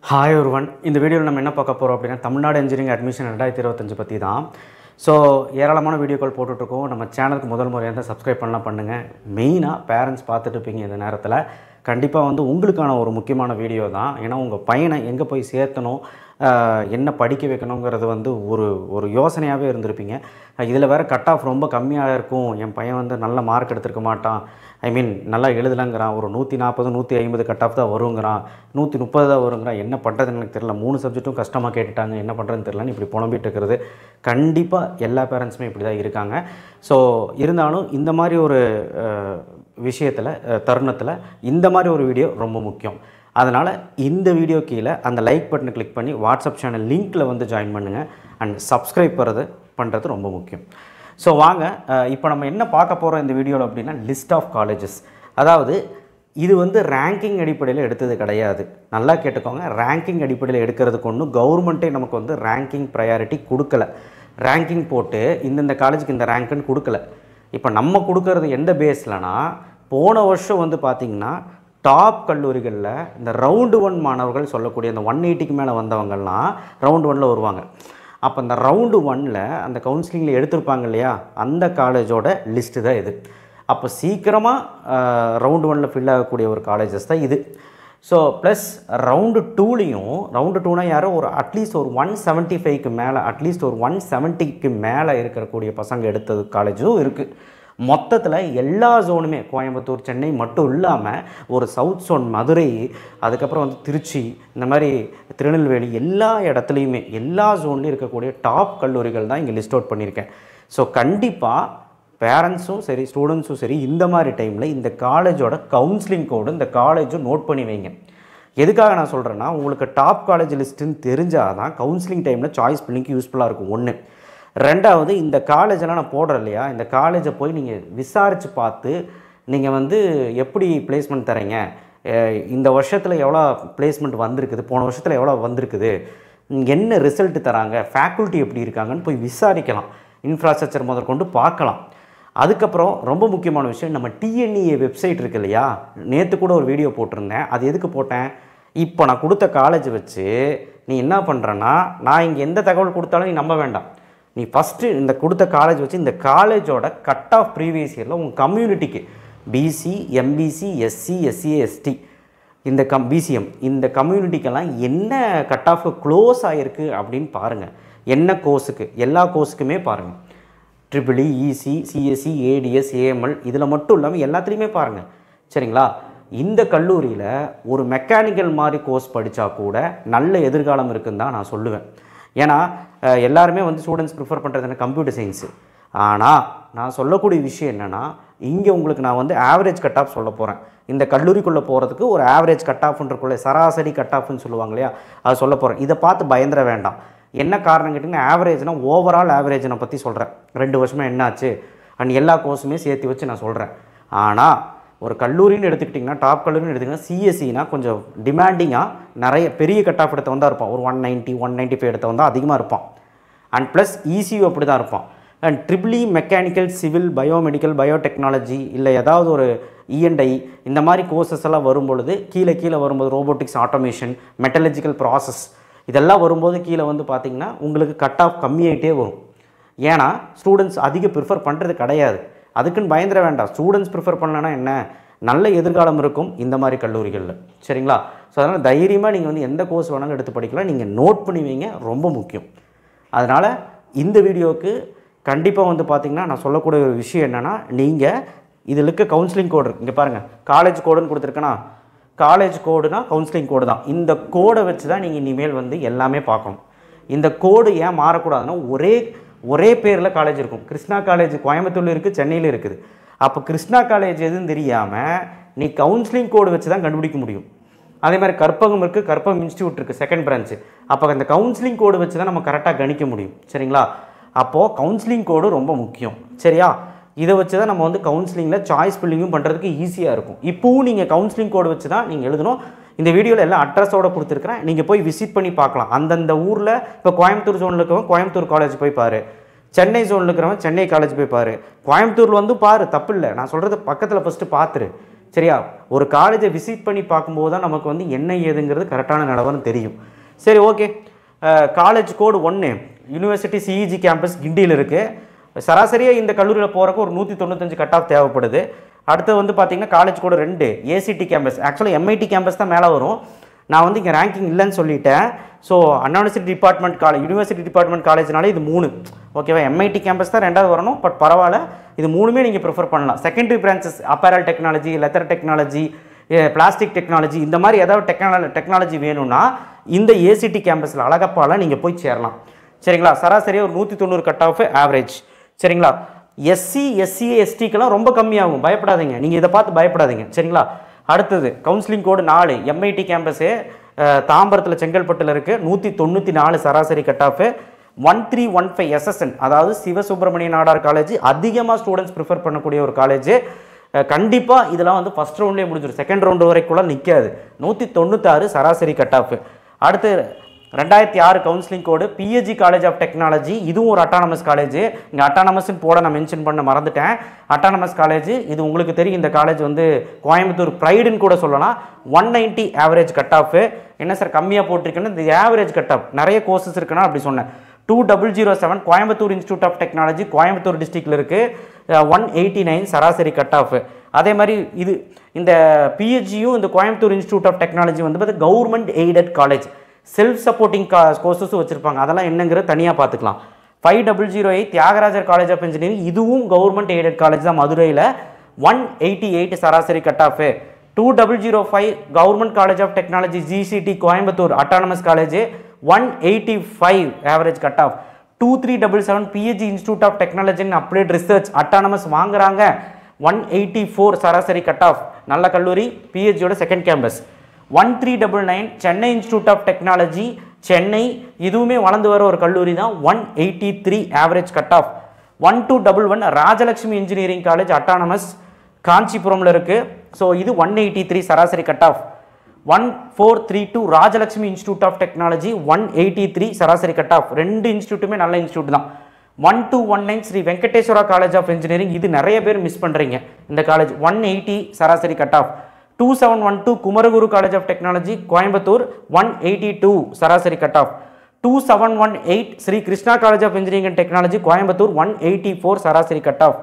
Hi ஒருவன் இந்த வீடியோவில் நம்ம என்ன பார்க்க போகிறோம் அப்படின்னா தமிழ்நாடு இன்ஜினியரிங் அட்மிஷன் 2025 பற்றி தான். ஸோ ஏராளமான வீடியோக்கள் போட்டுட்ருக்கோம். நம்ம சேனலுக்கு முதல் முறையாக இருந்தால் சப்ஸ்கிரைப் பண்ணலாம் பண்ணுங்கள். மெயினாக பேரண்ட்ஸ் பார்த்துட்டு இருப்பீங்க இந்த நேரத்தில். கண்டிப்பாக உங்களுக்கான ஒரு முக்கியமான வீடியோ தான். ஏன்னா உங்கள் பையனை எங்கே போய் சேர்த்தணும், என்ன படிக்க வைக்கணுங்கிறது ஒரு யோசனையாகவே இருந்திருப்பீங்க. இதில் வேறு கட் ஆஃப் ரொம்ப கம்மியாக இருக்கும், என் பையன் நல்ல மார்க் எடுத்துருக்க மாட்டான், நல்லா எழுதலைங்கிறான், ஒரு 140 150 கட் ஆஃப் தான் வருங்கிறான், 130 தான் வருங்கிறான், என்ன பண்ணுறதுன்னு எனக்கு தெரியல, 3 சப்ஜெக்ட்டும் கஷ்டமாக கேட்டுட்டாங்க, என்ன பண்ணுறதுன்னு தெரியலன்னு இப்படி புலம்பிட்டு இருக்கிறது கண்டிப்பாக எல்லா பேரண்ட்ஸுமே இப்படி தான் இருக்காங்க. ஸோ இருந்தாலும் இந்த மாதிரி ஒரு விஷயத்தில் தருணத்தில் இந்த மாதிரி ஒரு வீடியோ ரொம்ப முக்கியம். அதனால் இந்த வீடியோ கீழே அந்த லைக் பட்டனை கிளிக் பண்ணி வாட்ஸ்அப் சேனல் லிங்க்கில் ஜாயின் பண்ணுங்கள். அண்ட் சப்ஸ்கிரைப் பண்ணுறது ரொம்ப முக்கியம். ஸோ வாங்க, இப்போ நம்ம என்ன பார்க்க போகிறோம் இந்த வீடியோவில் அப்படின்னா லிஸ்ட் ஆஃப் காலேஜஸ். அதாவது இது ரேங்கிங் அடிப்படையில் எடுத்தது கிடையாது. நல்லா கேட்டுக்கோங்க, ரேங்கிங் அடிப்படையில் எடுக்கிறதுக்கு ஒன்றும் கவர்மெண்ட்டே நமக்கு ரேங்கிங் ப்ரையாரிட்டி கொடுக்கல. ரேங்கிங் போட்டு இந்தந்த காலேஜுக்கு இந்த ரேங்க்குன்னு கொடுக்கல. இப்போ நம்ம கொடுக்கறது எந்த பேஸ்லனா, போன வருஷம் பார்த்திங்கன்னா டாப் கல்லூரிகளில் இந்த ரவுண்டு 1 மாணவர்கள் சொல்லக்கூடிய அந்த 180க்கு மேலே வந்தவங்கள்லாம் ரவுண்டு 1ல் வருவாங்க. அப்போ இந்த ரவுண்டு 1ல் அந்த கவுன்சிலிங்கில் எடுத்திருப்பாங்க இல்லையா, அந்த காலேஜோட லிஸ்ட்டு தான் இது. அப்போ சீக்கிரமாக ரவுண்டு 1ல் ஃபில் ஆகக்கூடிய ஒரு காலேஜஸ் தான் இது. ஸோ ப்ளஸ் ரவுண்டு 2லேயும், ரவுண்டு 2னா யாரும் ஒரு அட்லீஸ்ட் ஒரு 175க்கு மேலே, அட்லீஸ்ட் ஒரு 170க்கு மேலே இருக்கக்கூடிய பசங்க எடுத்தது காலேஜும் இருக்குது. மொத்தத்தில் எல்லா ஜோனுமே, கோயம்புத்தூர் சென்னை மட்டும் இல்லாமல் ஒரு சவுத் ஜோன் மதுரை, அதுக்கப்புறம் திருச்சி, இந்த மாதிரி திருநெல்வேலி, எல்லா இடத்துலையுமே எல்லா ஜோன்லேயும் இருக்கக்கூடிய டாப் கல்லூரிகள் தான் இங்கே லிஸ்ட் அவுட் பண்ணியிருக்கேன். ஸோ கண்டிப்பாக பேரண்ட்ஸும் சரி ஸ்டூடெண்ட்ஸும் சரி இந்த மாதிரி டைமில் இந்த காலேஜோட கவுன்சிலிங் கோடு இந்த காலேஜும் நோட் பண்ணி வைங்க. எதுக்காக நான் சொல்கிறேன்னா, உங்களுக்கு டாப் காலேஜ் லிஸ்ட்டுன்னு தெரிஞ்சால் தான் கவுன்சிலிங் டைமில் சாய்ஸ் பில்லிங்க்கு யூஸ்ஃபுல்லாக இருக்கும். ஒன்று. ரெண்டாவது, இந்த காலேஜெல்லாம் நான் போடுறேன் இல்லையா, இந்த காலேஜை போய் நீங்கள் விசாரித்து பார்த்து நீங்கள் எப்படி பிளேஸ்மெண்ட் தரீங்க, இந்த வருஷத்தில் எவ்வளோ பிளேஸ்மெண்ட் வந்திருக்குது, போன வருஷத்தில் எவ்வளோ வந்திருக்குது, என்ன ரிசல்ட்டு தராங்க, ஃபேக்கல்ட்டி எப்படி இருக்காங்கன்னு போய் விசாரிக்கலாம். இன்ஃப்ராஸ்ட்ரக்சர் முதற்கொண்டு பார்க்கலாம். அதுக்கப்புறம் ரொம்ப முக்கியமான விஷயம், நம்ம டிஎன்இஏ வெப்சைட் இருக்குது இல்லையா, நேற்று கூட ஒரு வீடியோ போட்டிருந்தேன். அது எதுக்கு போட்டேன், இப்போ நான் கொடுத்த காலேஜ் வச்சு நீ என்ன பண்ணுறேன்னா, நான் இங்கே எந்த தகவல் கொடுத்தாலும் நீ நம்ப வேண்டாம். நீ ஃபஸ்ட்டு இந்த கொடுத்த காலேஜ் வச்சு இந்த காலேஜோட கட் ஆஃப் ப்ரீவியஸ் இயரில் உங்கள் கம்யூனிட்டிக்கு BC, MBC, SC, SCA, ST, இந்த பிசிஎம், இந்த கம்யூனிட்டிக்கெல்லாம் என்ன கட் ஆஃப் க்ளோஸ் ஆகிருக்கு அப்படின்னு பாருங்கள். என்ன கோர்ஸுக்கு, எல்லா கோர்ஸுக்குமே பாருங்கள். Triple EC, CSC, ADS, AML, இதில் மட்டும் இல்லாமல் எல்லாத்துலேயுமே பாருங்கள். சரிங்களா? இந்த கல்லூரியில் ஒரு மெக்கானிக்கல் மாதிரி கோர்ஸ் படித்தா கூட நல்ல எதிர்காலம் இருக்குன்னு தான் நான் சொல்லுவேன். ஏன்னா எல்லாருமே ஸ்டூடெண்ட்ஸ் ப்ரிஃபர் பண்ணுறது என்ன, கம்ப்யூட்டர் சயின்ஸு. ஆனால் நான் சொல்லக்கூடிய விஷயம் என்னென்னா, இங்கே உங்களுக்கு நான் ஆவரேஜ் கட் ஆஃப் சொல்ல போகிறேன். இந்த கல்லூரிக்குள்ளே போகிறதுக்கு ஒரு ஆவரேஜ் கட் ஆஃப்ன்றக்குள்ளே சராசரி கட் ஆஃப்னு சொல்லுவாங்க இல்லையா, அது சொல்ல போகிறேன். இதை பார்த்து பயந்துட வேண்டாம். என்ன காரணம் கேட்டிங்கன்னா, ஆவரேஜ்னால் ஓவரால் ஆவரேஜ் நான் பற்றி சொல்கிறேன். 2 வருஷமாக என்னாச்சு அண்ட் எல்லா கோர்ஸுமே சேர்த்து வச்சு நான் சொல்கிறேன். ஆனால் ஒரு கல்லூரின்னு எடுத்துக்கிட்டிங்கன்னா, டாப் கல்லூரின்னு எடுத்துக்கிட்டிங்கன்னா, சிஎஸ்சினா கொஞ்சம் டிமாண்டிங்காக நிறைய பெரிய கட் ஆஃப் எடுத்த இருப்பான். ஒரு 190 195 எடுத்த அதிகமாக இருப்பான். அண்ட் ப்ளஸ் இசியூ அப்படி தான் இருப்பான். And triple mechanical, civil, biomedical, biotechnology, இல்லை ஏதாவது ஒரு இஎன்ஐ, இந்த மாதிரி கோர்சஸ் எல்லாம் வரும்பொழுது கீழே வரும்போது ரோபோட்டிக்ஸ், ஆட்டோமேஷன், மெட்டலஜிக்கல் ப்ராசஸ், இதெல்லாம் வரும்போது கீழே பார்த்திங்கன்னா உங்களுக்கு கட் ஆஃப் கம்மியாகிட்டே வரும். ஏன்னா ஸ்டூடெண்ட்ஸ் அதிக ப்ரிஃபர் பண்ணுறது கிடையாது. அதுக்குன்னு பயந்துட வேண்டாம். ஸ்டூடெண்ட்ஸ் ப்ரிஃபர் பண்ணலன்னா என்ன, நல்ல எதிர்காலம் இருக்கும் இந்த மாதிரி கல்லூரிகளில். சரிங்களா? ஸோ அதனால் தைரியமாக நீங்கள் எந்த கோர்ஸ் வேணாலும் எடுத்து படிக்கலாம். நீங்கள் நோட் பண்ணி வைங்க, ரொம்ப முக்கியம். அதனால் இந்த வீடியோவுக்கு கண்டிப்பாக பார்த்திங்கன்னா நான் சொல்லக்கூடிய ஒரு விஷயம் என்னென்னா, நீங்கள் இதில் இருக்க கவுன்சிலிங் கோடு இங்கே பாருங்கள், காலேஜ் கோடுன்னு கொடுத்துருக்கேன்னா, காலேஜ் கோடுனா கவுன்சிலிங் கோடு தான். இந்த கோடை வச்சு தான் நீங்கள் இனிமேல் எல்லாமே பார்க்கணும். இந்த கோடு ஏன் மாறக்கூடாதுன்னா, ஒரே பேரில் காலேஜ் இருக்கும். கிருஷ்ணா காலேஜ் கோயம்புத்தூரில் இருக்குது, சென்னையில் இருக்குது. அப்போ கிருஷ்ணா காலேஜ் எதுன்னு தெரியாமல் நீ கவுன்சிலிங் கோடு வச்சு தான் கண்டுபிடிக்க முடியும். அதே மாதிரி கற்பகம் இருக்குது, கற்பகம் இன்ஸ்டியூட் இருக்குது, செகண்ட் பிரான்ச்சு. அப்போ அந்த கவுன்சிலிங் கோடு வச்சு தான் நம்ம கரெக்டாக கணிக்க முடியும். சரிங்களா? அப்போது கவுன்சிலிங் கோடு ரொம்ப முக்கியம். சரியா? இதை வச்சு தான் நம்ம கவுன்சிலிங்கில் சாய்ஸ் ஃபில்லிங்கும் பண்ணுறதுக்கு ஈஸியாக இருக்கும். இப்போவும் நீங்கள் கவுன்சிலிங் கோடு வச்சு தான் நீங்கள் எழுதணும். இந்த வீடியோவில் எல்லாம் அட்ரஸோடு கொடுத்துருக்குறேன். நீங்கள் போய் விசிட் பண்ணி பார்க்கலாம். அந்தந்த ஊரில் இப்போ கோயம்புத்தூர் ஜோனில் இருக்கிறவங்க கோயம்புத்தூர் காலேஜ் போய் பாரு, சென்னை ஜோனில் இருக்கிறவங்க சென்னை காலேஜ் போய் பாரு, கோயம்புத்தூரில் பாரு, தப்பு இல்லை. நான் சொல்கிறது பக்கத்தில் ஃபஸ்ட்டு பார்த்துரு. சரியா? ஒரு காலேஜை விசிட் பண்ணி பார்க்கும்போது தான் நமக்கு வந்து என்ன ஏதுங்கிறது கரெக்டான நிலவரம் தெரியும். சரி, ஓகே. காலேஜ் கோடு 1 யூனிவர்சிட்டி சிஇஜி கேம்பஸ் கிண்டியில் இருக்குது. சராசரியாக இந்த கல்லூரியில் போகிறக்கு ஒரு 195 கட் ஆஃப் தேவைப்படுது. அடுத்து வந்து பார்த்திங்கன்னா காலேஜ் கோடு 2 ஏசிடி கேம்பஸ். ஆக்சுவலாக எம்ஐடி கேம்பஸ் தான் மேலே வரும். நான் வந்து இங்கே ரேங்கிங் இல்லைன்னு சொல்லிட்டேன். ஸோ அண்ணா யூனிவர்சிட்டி டிபார்ட்மெண்ட் யூனிவர்சிட்டி டிபார்ட்மெண்ட் காலேஜ்னாலே இது 3, ஓகேவா? எம்ஐடி கேம்பஸ் தான் 2வது வரணும், பட் பரவாயில்ல, இது 3மே நீங்கள் ப்ரிஃபர் பண்ணலாம். Secondary branches apparel technology, leather technology, plastic technology, இந்த மாதிரி ஏதாவது டெக்னாலஜி வேணும்னா இந்த ஏசிடி கேம்பஸில் அழகப்பால நீங்கள் போய் சேரலாம். சரிங்களா? சராசரியாக ஒரு 190 கட் ஆஃப் ஆவரேஜ். சரிங்களா? எஸ்சி எஸ்டிக்கெல்லாம் ரொம்ப கம்மியாகும், பயப்படாதீங்க, நீங்கள் இதை பார்த்து பயப்படாதீங்க. சரிங்களா? அடுத்தது கவுன்சிலிங் கோடு 4 எம்ஐடி கேம்பஸு தாம்பரத்தில் செங்கல்பட்டில் இருக்குது. 194 சராசரி கட் ஆஃப். 1315 எஸ்எஸ்என், அதாவது சிவசுப்ரமணிய நாடார் காலேஜ், அதிகமாக ஸ்டூடெண்ட்ஸ் ப்ரிஃபர் பண்ணக்கூடிய ஒரு காலேஜ். கண்டிப்பாக இதெல்லாம் வந்து ஃபஸ்ட் ரவுண்ட்லேயே முடிஞ்சிடும், செகண்ட் ரவுண்டு வரைக்குள்ள நிற்காது. 196 சராசரி கட் ஆஃப். அடுத்து 2006 counselling code PHC college of technology, இதுவும் ஒரு அட்டானமஸ் காலேஜ். இங்கே அட்டானமஸ்ன்னு போட நான் மென்ஷன் பண்ண மறந்துட்டேன். அட்டானமஸ் காலேஜ், இது உங்களுக்கு தெரியும். இந்த காலேஜ் வந்து கோயம்புத்தூர் ப்ரைடுன்னு கூட சொல்லலாம். 190 ஆவரேஜ் கட் ஆஃப். என்ன சார் கம்மியாக போட்டிருக்குன்னு? இந்த ஆவரேஜ் கட் ஆஃப் நிறைய கோர்சஸ் இருக்குன்னா அப்படி சொன்னேன். 2007 Coimbatore institute of technology Coimbatore டிஸ்ட்ரிக்டில் இருக்குது. 189 சராசரி கட் ஆஃப். அதே மாதிரி இது இந்த பிஹெச்சியும் இந்த கோயம்புத்தூர் இன்ஸ்டியூட் ஆஃப் டெக்னாலஜி வந்து பார்த்தா government aided college, self supporting கோர்சஸும் வச்சுருப்பாங்க. அதெல்லாம் என்னங்கிறது தனியாக பார்த்துக்கலாம். 5008 தியாகராஜர் காலேஜ் ஆஃப் இன்ஜினியரிங், இதுவும் கவர்மெண்ட் எய்டட் காலேஜ் தான், மதுரையில். 188 சராசரி cut off. 2005 government college of technology GCT Coimbatore autonomous college, 185 average cut off. 2377 PSG institute of technology and applied research autonomous வாங்குறாங்க, 184 சராசரி கட் ஆஃப். நல்ல கல்லூரி, பிஹெச்சியோட second campus. 1399 Chennai institute of technology Chennai, இதுவுமே வளர்ந்து வர ஒரு கல்லூரி தான், 183 average cut off. 1211 Rajalakshmi engineering college autonomous காஞ்சிபுரமில் இருக்குது. ஸோ இது 183 சராசரி cut off. 1432 Rajalakshmi institute of technology, 183 சராசரி கட் ஆஃப். 2 இன்ஸ்டியூட்டுமே நல்ல இன்ஸ்டியூட் தான். 1219 Shri Venkateswara college of engineering, இது நிறைய பேர் மிஸ் பண்ணுறீங்க இந்த காலேஜ், 180 சராசரி cut off. 2712 Kumaraguru college of technology Coimbatore, 182 சராசரி cut off. 2718 Shri Krishna college of engineering and technology Coimbatore, 184 சராசரி கட் ஆஃப்.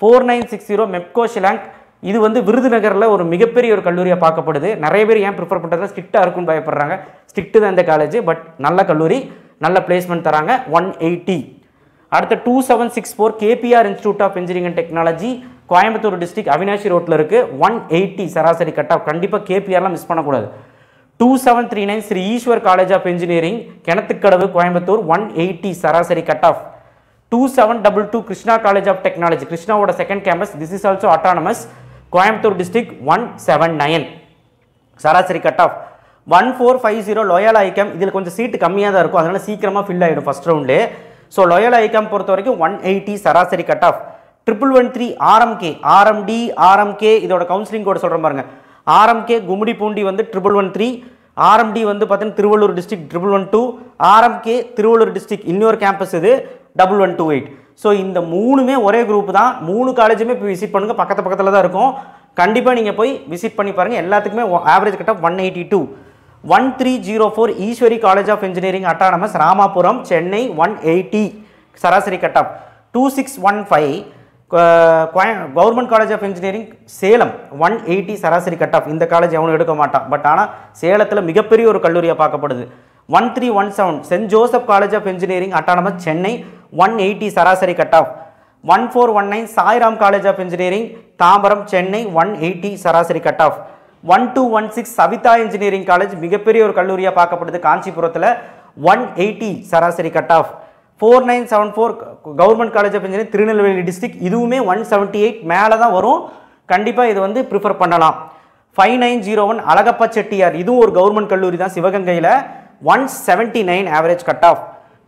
4960 மெப்கோ ஷிலாங், இது வந்து விருதுநகரில் ஒரு மிகப்பெரிய ஒரு கல்லூரியாக பார்க்கப்படுது. நிறைய பேர் ஏன் ப்ரிஃபர் பண்ணுறதுல ஸ்ட்ரிக்டாக இருக்குன்னு பயப்படுறாங்க. ஸ்ட்ரிக்ட்டு தான் இந்த காலேஜ், பட் நல்ல கல்லூரி, நல்ல பிளேஸ்மெண்ட் தராங்க, 180. அடுத்த 2764 KPR institute of engineering and technology Coimbatore district Avinashi ரோட்டில் இருக்குது, 180 சராசரி கட் ஆஃப். கண்டிப்பாக கேபிஆர்லாம் மிஸ் பண்ணக்கூடாது. 2739 Sri Eshwar college of engineering Kinathukadavu Coimbatore, 180 சராசரி cut off. 2722 Krishna college of technology, கிருஷ்ணாவோட second campus, this is also autonomous Coimbatore district, 179 சராசரி கட் ஆஃப். 1450 லோயலா ஐகாம், இதில் கொஞ்சம் சீட்டு கம்மியாக தான் இருக்கும், அதனால் சீக்கிரமாக ஃபில் ஆகிடும் ஃபஸ்ட் ரவுண்டே. ஸோ லோயலா ஐகாம் பொறுத்த வரைக்கும் 180 சராசரி கட் ஆஃப். 1113 ஆர்எம்கே, ஆர்எம்கே இதோட கவுன்சிலிங் கோடு சொல்கிறேன் பாருங்க. ஆர்எம்கே கும்மிடிப்பூண்டி வந்து 1113, ஆர்எம்டி வந்து பார்த்தீங்கன்னா Tiruvallur district 1112, RMK Tiruvallur district இன்னொரு கேம்பஸ் இது 1128. ஸோ இந்த 3மே ஒரே குரூப் தான். 3 காலேஜுமே போய் விசிட் பண்ணுங்கள், பக்கத்தில் தான் இருக்கும். கண்டிப்பாக நீங்கள் போய் விசிட் பண்ணி பாருங்கள். எல்லாத்துக்குமே average cut off 182. 1304 Easwari college of engineering autonomous Ramapuram Chennai, 180 சராசரி cut off. 2615 government college of engineering Salem, 180 சராசரி கட் ஆஃப். இந்த காலேஜ் எவனும் எடுக்க மாட்டான், பட் ஆனால் சேலத்தில் மிகப்பெரிய ஒரு கல்லூரியாக பார்க்கப்படுது. 1317 saint Joseph college of engineering autonomous Chennai, 180 சராசரி cut off. 1419 Sairam college of engineering Tambaram Chennai, 180 சராசரி cut off. 1216 Saveetha engineering college, மிகப்பெரிய ஒரு கல்லூரியாக பார்க்கப்படுது காஞ்சிபுரத்தில், 180 சராசரி cut off. 4974 government college of engineering Tirunelveli district, இதுவுமே 178 மேலே தான் வரும். கண்டிப்பாக இது வந்து ப்ரிஃபர் பண்ணலாம். 5901 அழகப்பா செட்டியார், இதுவும் ஒரு கவர்மெண்ட் கல்லூரி தான் சிவகங்கையில், 179 average cut off.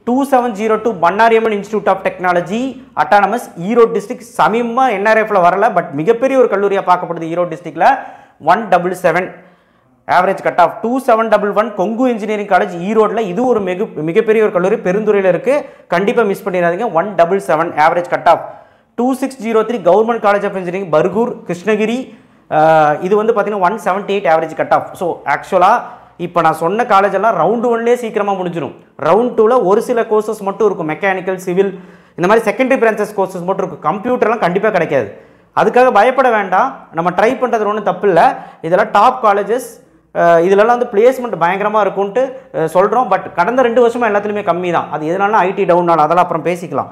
2702 Bannariamman institute of technology autonomous Erode district, சமீபமாக என்ஆர்எஃப்ல வரல, பட் மிகப்பெரிய ஒரு கல்லூரியாக பார்க்கப்படுது ஈரோடு டிஸ்ட்ரிக்டில், 177 average cut of. 2711 Kongu engineering college ஈரோடில், இது ஒரு மிகப்பெரிய ஒரு கல்லூரி, பெருந்துறையில் இருக்குது, கண்டிப்பாக மிஸ் பண்ணிடாதீங்க, 177 average cut off. 2603 government college of engineering Bargur Krishnagiri, இது வந்து பார்த்தீங்கன்னா 178 ஆவரேஜ் கட் ஆஃப். ஸோ ஆக்சுவலாக இப்போ நான் சொன்ன காலேஜ் எல்லாம் ரவுண்டு 1லேயே சீக்கிரமாக முடிஞ்சிடும். ரவுண்ட் 2ல் ஒரு சில கோர்சஸ் மட்டும் இருக்கும், மெக்கானிக்கல், சிவில், இந்த மாதிரி செகண்டரி பிரான்ச்சஸ் கோர்சஸ் மட்டும் இருக்கும். கம்ப்யூட்டர்லாம் கண்டிப்பாக கிடைக்காது. அதுக்காக பயப்பட வேண்டாம், நம்ம ட்ரை பண்ணுறது ஒன்றும் தப்பு இல்லை. இதெல்லாம் டாப் காலேஜஸ், இதிலெல்லாம் வந்து பிளேஸ்மெண்ட் பயங்கரமாக இருக்கும்ன்ட்டு சொல்கிறோம். பட் கடந்த 2 வருஷமாக எல்லாத்துலேயுமே கம்மி தான். அது எதனால ஐடி டவுனால், அதெல்லாம் அப்புறம் பேசிக்கலாம்.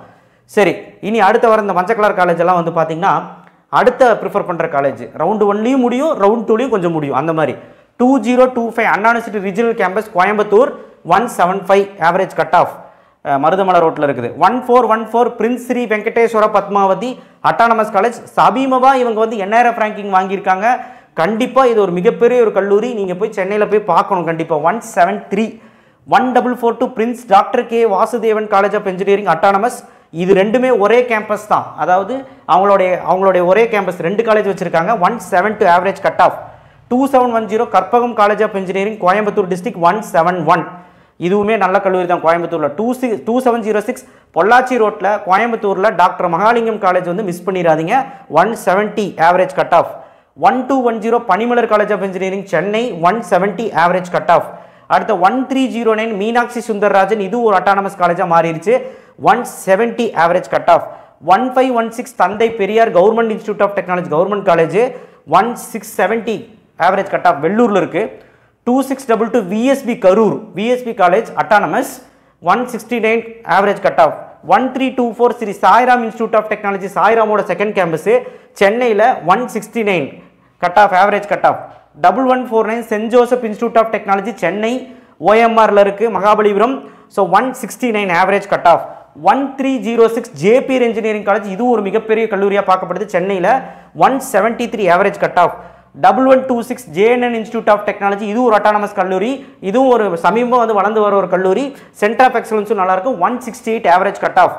சரி, இனி அடுத்த வர இந்த மஞ்சள் கலர் காலேஜ் எல்லாம் வந்து பார்த்தீங்கன்னா அடுத்த ப்ரிஃபர் பண்ணுற காலேஜ் ரவுண்டு 1லேயும் முடியும், ரவுண்ட் 2லேயும் கொஞ்சம் முடியும். அந்த மாதிரி 2025 Anna university regional campus Coimbatore 175 average cut off, மருதமலை ரோட்டில் இருக்குது. 1414 prince Sri Venkateshwara Padmavathi autonomous college. சமீபமாக இவங்க வந்து NIRF ரேங்கிங் வாங்கியிருக்காங்க. கண்டிப்பாக இது ஒரு மிகப்பெரிய ஒரு கல்லூரி, நீங்கள் போய் சென்னையில் போய் பார்க்கணும் கண்டிப்பாக. 173 1442 prince doctor K Vasudevan college of engineering autonomous. இது ரெண்டுமே ஒரே கேம்பஸ் தான், அதாவது அவங்களுடைய ஒரே கேம்பஸ் 2 காலேஜ் வச்சுருக்காங்க. 172 average cut off. 2710 Karpagam college of engineering Coimbatore district 171. இதுவுமே நல்ல கல்லூரி தான் கோயம்புத்தூரில். 2706 பொள்ளாச்சி ரோட்டில் கோயம்புத்தூரில் டாக்டர் மகாலிங்கம் காலேஜ் வந்து மிஸ் பண்ணிடாதீங்க. 170 average cut off. 1210 Panimalar college of engineering Chennai 170 average cut off. அடுத்த 1309 மீனாட்சி சுந்தரராஜன், இது ஒரு அட்டானமஸ் காலேஜாக மாறிடுச்சு. 170 average cut off. 1516 Thanthai Periyar government institute of technology government college 1670 average cut off, வெள்ளூரில் இருக்குது. 2622 VSB Karur VSB college autonomous 169 average cut off. 1324 Sri Sairam institute of technology சாய்ராமோட second campus சென்னையில் 169 cut off, average cut off. 1149 saint Joseph institute of technology Chennai OMRல இருக்குது மகாபலிபுரம். So 169 average cut off. 1306 JPR engineering college, இது ஒரு மிகப்பெரிய கல்லூரியாக பார்க்கப்படுது சென்னையில் 173 average cut off. 1126 JNN institute of technology, இது ஒரு அட்டானமஸ் கல்லூரி, இதுவும் ஒரு சமீபம் வந்து வளர்ந்து வர ஒரு கல்லூரி. சென்டர் ஆஃப் எக்ஸலன்ஸும் நல்லாயிருக்கும். 168 average cut off.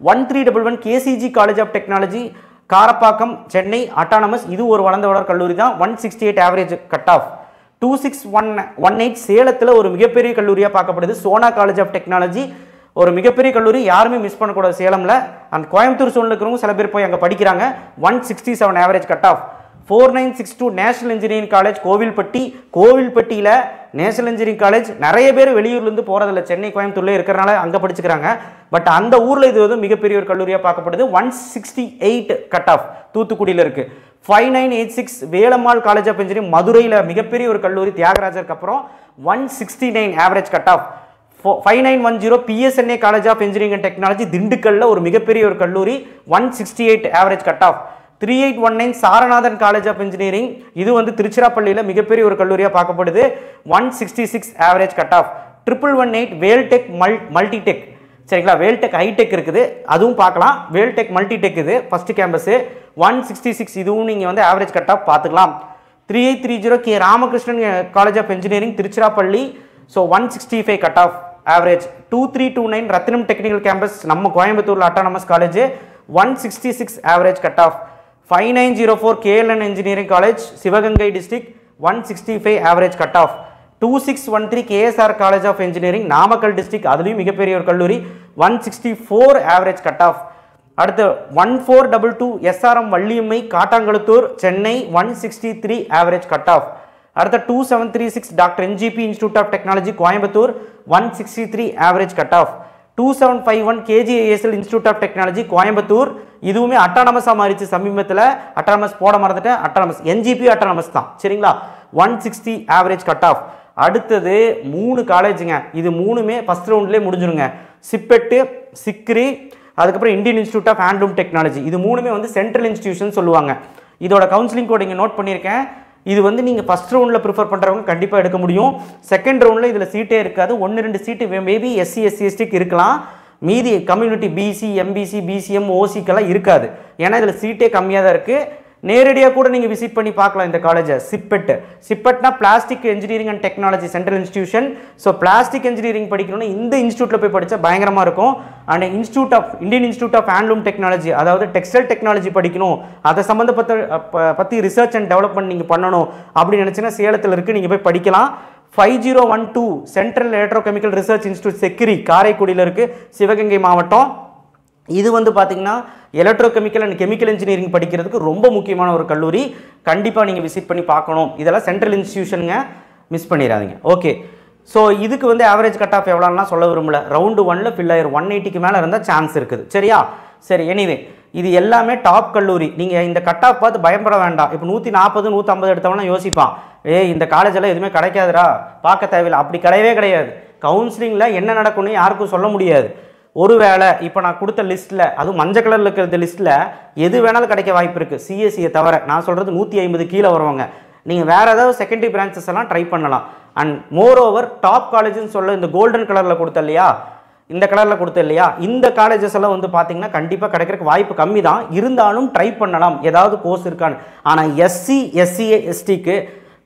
1311 KCG college of technology Karapakkam Chennai autonomous, இது ஒரு வளர்ந்து வளர கல்லூரி தான். 168 ஆவரேஜ் கட் ஆஃப். 2618 சேலத்தில் ஒரு மிகப்பெரிய கல்லூரியாக பார்க்கப்படுது சோனா காலேஜ் ஆஃப் டெக்னாலஜி, ஒரு மிகப்பெரிய கல்லூரி, யாருமே மிஸ் பண்ணக்கூடாது சேலமில். அந்த கோயம்புத்தூர் சோனில் இருக்கிறவங்க சில பேர் போய் அங்கே படிக்கிறாங்க. 167 average cut of. 4962 national engineering college கோவில்பட்டியில் நேஷனல் இன்ஜினியரிங் காலேஜ் நிறைய பேர் வெளியூர்லேருந்து போகிறதில்ல, சென்னை கோயம்புத்தூர்லேயே இருக்கிறனால அங்கே படிச்சுக்கிறாங்க. பட் அந்த ஊரில் இது வந்து மிகப்பெரிய ஒரு கல்லூரியாக பார்க்கப்படுது. 168 கட் ஆஃப், தூத்துக்குடியில் இருக்குது. 5986 வேலம்மாள் காலேஜ் ஆஃப் இன்ஜினியரிங் மதுரையில் மிகப்பெரிய ஒரு கல்லூரி தியாகராஜருக்கு அப்புறம் 169 average cut off. 5910 PSNA college of engineering and technology திண்டுக்கல்ல ஒரு மிகப்பெரிய ஒரு கல்லூரி 168 average cut off. 3819 Saranathan college of engineering, இது வந்து திருச்சிராப்பள்ளியில் மிகப்பெரிய ஒரு கல்லூரியாக பார்க்கப்படுது. 166 average cut off. 1118 Veltech multitech, சரிங்களா, வேல்டெக் ஹைடெக் இருக்குது, அதுவும் பார்க்கலாம். வேல்டெக் மல்டிடெக் இது ஃபர்ஸ்ட் கேம்பஸ் 166, இதுவும் நீங்கள் வந்து ஆவரேஜ் கட் ஆஃப் பார்த்துக்கலாம். 3830 K Ramakrishnan college of engineering Tiruchirappalli, so 165 cut off average. 2329 Rathinam technical campus நம்ம கோயம்புத்தூரில் autonomous college 166 average cut off. 5904 KLN engineering college Sivaganga district 165 average cut off. 2613 KSR college of engineering Namakkal district, அதுலேயும் மிகப்பெரிய ஒரு கல்லூரி 164 ஆவரேஜ் கட் ஆஃப். அடுத்து 1422 SRM Valliammai Kattankulathur Chennai 163 average cut off. அடுத்த 2736 doctor NGP institute of technology Coimbatore 163 average cut off. 2751 KGISL institute of technology Coimbatore, இதுவுமே அட்டானமஸாக மாறிச்சு சமீபத்தில். அட்டானமஸ் போட மறந்துட்டேன், அட்டானமஸ் NGP அட்டானமஸ் தான், சரிங்களா. 160 ஆவரேஜ் கட் ஆஃப். அடுத்தது 3 காலேஜுங்க, இது 3மே ஃபஸ்ட் ரவுண்ட்லேயே முடிஞ்சிருங்க. சிப்பெட்டு, சிக்ரி, அதுக்கப்புறம் Indian institute of handloom technology, இது 3மே வந்து சென்ட்ரல் இன்ஸ்டியூஷன் சொல்லுவாங்க. இதோட கவுன்சிலிங் கோட் இங்கே நோட் பண்ணியிருக்கேன். இது வந்து நீங்கள் ஃபஸ்ட் ரவுண்டில் ப்ரிஃபர் பண்ணுறவங்க கண்டிப்பாக எடுக்க முடியும். செகண்ட் ரவுண்டில் இதில் சீட்டே இருக்காது, 1-2 சீட்டு மேபி SC SC STக்கு இருக்கலாம், மீதி கம்யூனிட்டி BC MBC BCM OCக்கெல்லாம் இருக்காது. ஏன்னா இதில் சீட்டே கம்மியாக தான் இருக்குது. நேரடியாக கூட நீங்கள் விசிட் பண்ணி பார்க்கலாம் இந்த காலேஜை. சிப்பெட்னா plastic engineering and technology central institution. So plastic engineering படிக்கணும்னா இந்த இன்ஸ்டியூட்டில் போய் படித்தா பயங்கரமாக இருக்கும். And Indian institute of handloom technology, அதாவது டெக்ஸ்டைல் டெக்னாலஜி படிக்கணும், அதை பற்றி ரிசர்ச் அண்ட் டெவலப்மெண்ட் நீங்கள் பண்ணணும் அப்படின்னு நினச்சிங்கன்னா சேலத்தில் இருக்குது, நீங்கள் போய் படிக்கலாம். 5012 சென்ட்ரல் எலக்ட்ரோகெமிக்கல் ரிசர்ச் இன்ஸ்டியூட் செக்ரி காரைக்குடியில் இருக்குது, சிவகங்கை மாவட்டம். இது வந்து பார்த்திங்கன்னா எலக்ட்ரோகெமிக்கல் அண்ட் கெமிக்கல் இன்ஜினியரிங் படிக்கிறதுக்கு ரொம்ப முக்கியமான ஒரு கல்லூரி. கண்டிப்பாக நீங்கள் விசிட் பண்ணி பார்க்கணும். இதெல்லாம் சென்ட்ரல் இன்ஸ்டிடியூஷனுங்க, மிஸ் பண்ணிடாதீங்க. ஓகே, ஸோ இதுக்கு வந்து ஆவரேஜ் கட் ஆஃப் எவ்வளோலாம் சொல்ல விரும்பல. ரவுண்டு 1ல் ஃபில் ஆயிரும். 180க்கு மேலே இருந்தால் சான்ஸ் இருக்குது. சரியா? சரி, எனிவே இது எல்லாமே டாப் கல்லூரி. நீங்கள் இந்த கட் ஆஃப் பார்த்து பயப்பட வேண்டாம். இப்போ 140 150 எடுத்தவனா யோசிப்பான், இந்த காலேஜெல்லாம் எதுவுமே கிடைக்காதுடா, பார்க்க தேவையில்லை. அப்படி கிடையவே கிடையாது. கவுன்சிலிங்கில் என்ன நடக்கும்னு யாருக்கும் சொல்ல முடியாது. ஒருவேளை இப்போ நான் கொடுத்த லிஸ்ட்டில், அதுவும் மஞ்சள் கலரில் இருக்கிற லிஸ்ட்டில் எது வேணாலும் கிடைக்க வாய்ப்பு இருக்குது, சிஎஸ்சியை தவிர. நான் சொல்கிறது 150 கீழே வருவாங்க. நீங்கள் வேறு ஏதாவது செகண்டரி பிரான்ச்சஸ் எல்லாம் ட்ரை பண்ணலாம். அண்ட் மோர் ஓவர் டாப் காலேஜ்னு சொல்ல இந்த கோல்டன் கலரில் கொடுத்த இல்லையா, இந்த கலரில் கொடுத்த இல்லையா, இந்த காலேஜஸ் எல்லாம் வந்து பார்த்தீங்கன்னா கண்டிப்பாக கிடைக்கிறதுக்கு வாய்ப்பு கம்மி தான். இருந்தாலும் ட்ரை பண்ணலாம், ஏதாவது கோர்ஸ் இருக்கான்னு. ஆனால் எஸ்சி எஸ்சிஏ எஸ்டிக்கு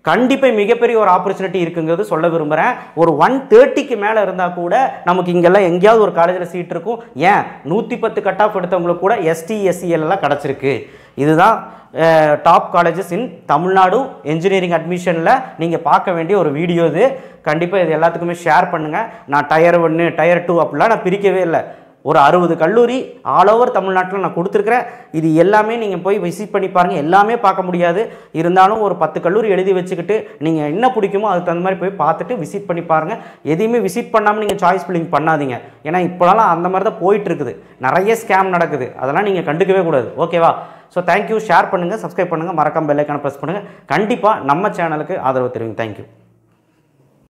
கண்டிப்பாக மிகப்பெரிய ஒரு ஆப்பர்ச்சுனிட்டி இருக்குங்கிறது சொல்ல விரும்புகிறேன். ஒரு 130க்கு மேலே இருந்தால் கூட நமக்கு இங்கெல்லாம் எங்கேயாவது ஒரு காலேஜில் சீட் இருக்கும். ஏன் 110 கட் ஆஃப் எடுத்தவங்களுக்கு கூட எஸ்டி எஸ்சிஎல்லாம் கிடச்சிருக்கு. இதுதான் top colleges in Tamil Nadu engineering அட்மிஷனில் நீங்கள் பார்க்க வேண்டிய ஒரு வீடியோ இது. கண்டிப்பாக இது எல்லாத்துக்குமே ஷேர் பண்ணுங்கள். நான் டயர் 1 டயர் 2 அப்படிலாம் நான் பிரிக்கவே இல்லை. ஒரு 60 கல்லூரி ஆல் ஓவர் தமிழ்நாட்டில் நான் கொடுத்துருக்குறேன். இது எல்லாமே நீங்கள் போய் விசிட் பண்ணி பாருங்கள். எல்லாமே பார்க்க முடியாது, இருந்தாலும் ஒரு 10 கல்லூரி எழுதி வச்சுக்கிட்டு நீங்கள் என்ன பிடிக்குமோ அதுக்கு தகுந்த மாதிரி போய் பார்த்துட்டு விசிட் பண்ணி பாருங்கள். எதையுமே விசிட் பண்ணாமல் நீங்கள் சாய்ஸ் ஃபில்லிங் பண்ணாதீங்க. ஏன்னா இப்போலாம் அந்த மாதிரி தான் போயிட்டுருக்குது. நிறைய ஸ்கேம் நடக்குது, அதெல்லாம் நீங்கள் கண்டுக்கவே கூடாது. ஓகேவா? So thank you. ஷேர் பண்ணுங்கள், சப்ஸ்கிரைப் பண்ணுங்கள், மறக்காம பெல் ஐக்கானை ப்ரெஸ் பண்ணுங்கள். கண்டிப்பாக நம்ம சேனலுக்கு ஆதரவு தெரிவிங்க. தேங்க்யூ.